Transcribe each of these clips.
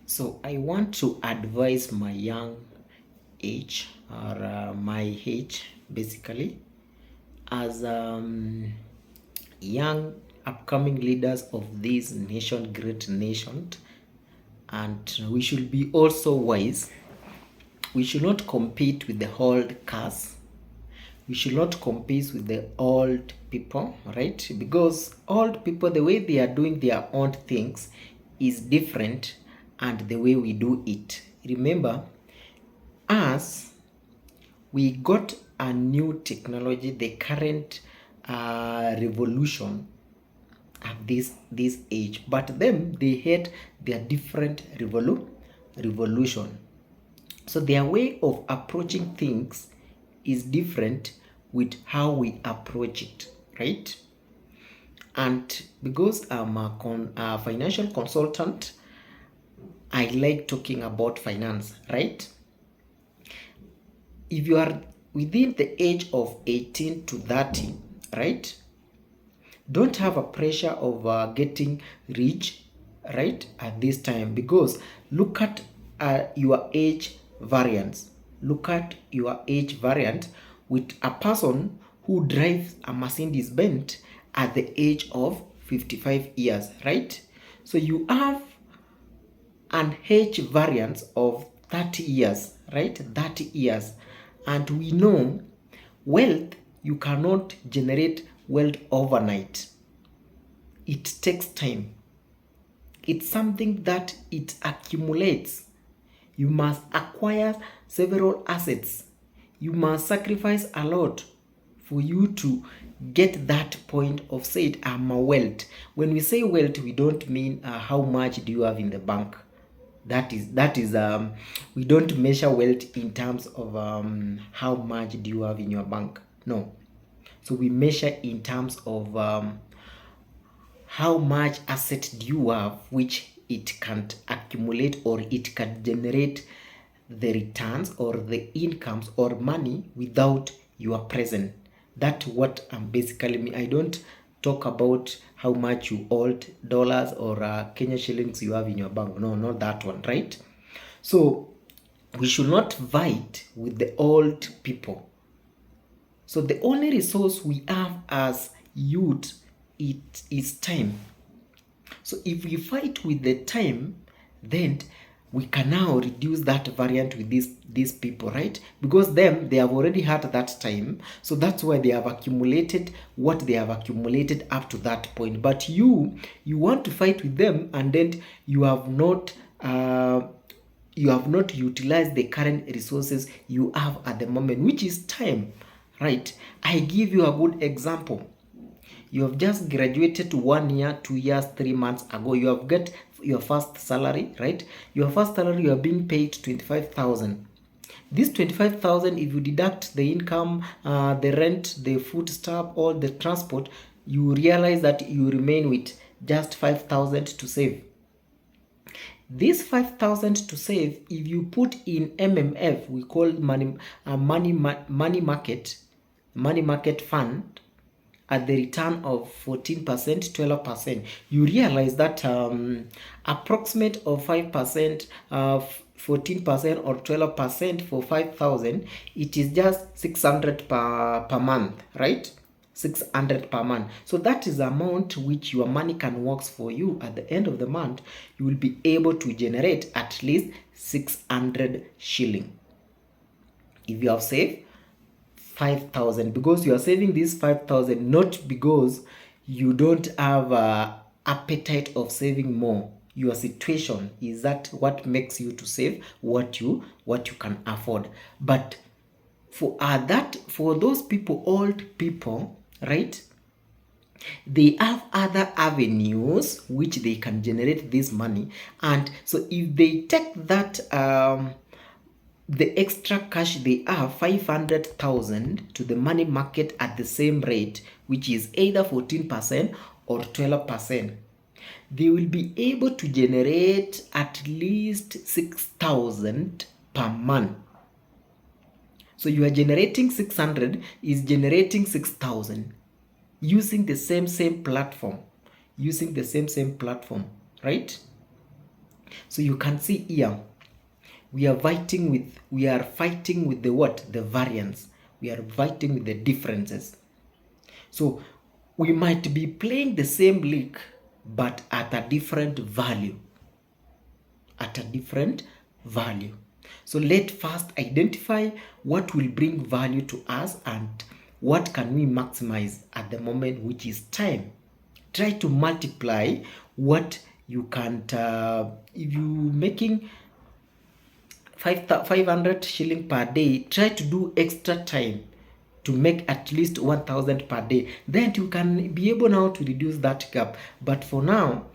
So I want to advise my young age or my age basically as young upcoming leaders of this nation, great nation, and we should be also wise. We should not compete with the old cars. We should not compete with the old people, right? Because old people, the way they are doing their own things is different and the way we do it. Remember, us, we got a new technology, the current revolution at this age, but them, they had their different revolution. So their way of approaching things is different with how we approach it, right? And because I'm a financial consultant, I like talking about finance, right? If you are within the age of 18 to 30, right? Don't have a pressure of getting rich, right, at this time, because look at your age variance. Look at your age variant with a person who drives a Mercedes Benz at the age of 55 years, right? So you have an age variance of 30 years, right? 30 years. And we know wealth, you cannot generate wealth overnight. It takes time. It's something that it accumulates. You must acquire several assets. You must sacrifice a lot for you to get that point of said I'm a wealth. When we say wealth, we don't mean how much do you have in the bank. That is we don't measure wealth in terms of how much do you have in your bank. No. So we measure in terms of how much asset do you have which it can accumulate or it can generate the returns or the incomes or money without your present. That's what I'm basically mean. I don't talk about how much you hold dollars or Kenya shillings you have in your bank. No, not that one, right? So we should not fight with the old people. So the only resource we have as youth, it is time. So if we fight with the time, then we can now reduce that variant with these people, right? Because them, they have already had that time. So that's why they have accumulated what they have accumulated up to that point. But you want to fight with them, and then you have not utilized the current resources you have at the moment, which is time, right? I give you a good example. You have just graduated 1 year, 2 years, 3 months ago. You have got your first salary, right? Your first salary, you are being paid 25,000. This 25,000, if you deduct the income, the rent, the food stuff, all the transport, you realize that you remain with just 5,000 to save. This 5,000 to save, if you put in MMF, we call money market fund, at the return of 14%, 12%, you realize that approximate of 5%, 14% or 12% for 5,000, it is just 600 per month, right? 600 per month. So that is the amount which your money can work for you. At the end of the month, you will be able to generate at least 600 shilling. If you have saved 5,000, because you are saving this 5,000 not because you don't have a appetite of saving more. Your situation is that what makes you to save what you can afford. But for those people, old people, right, they have other avenues which they can generate this money. And so if they take that the extra cash they have, 500,000, to the money market at the same rate, which is either 14% or 12%, they will be able to generate at least 6,000 per month. So you are generating 600, is generating 6,000 using the same platform, right? So you can see here, we are fighting with the what? The variance. We are fighting with the differences. So we might be playing the same league, but at a different value. At a different value. So let's first identify what will bring value to us and what can we maximize at the moment, which is time. Try to multiply what you can, if you making 500 shilling per day, try to do extra time to make at least 1000 per day. Then you can be able now to reduce that gap. But for now,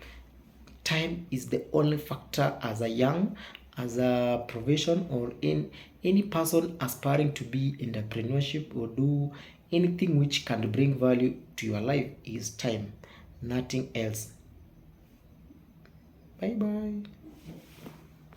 time is the only factor as a profession, or in any person aspiring to be entrepreneurship or do anything which can bring value to your life, is time, nothing else. Bye bye.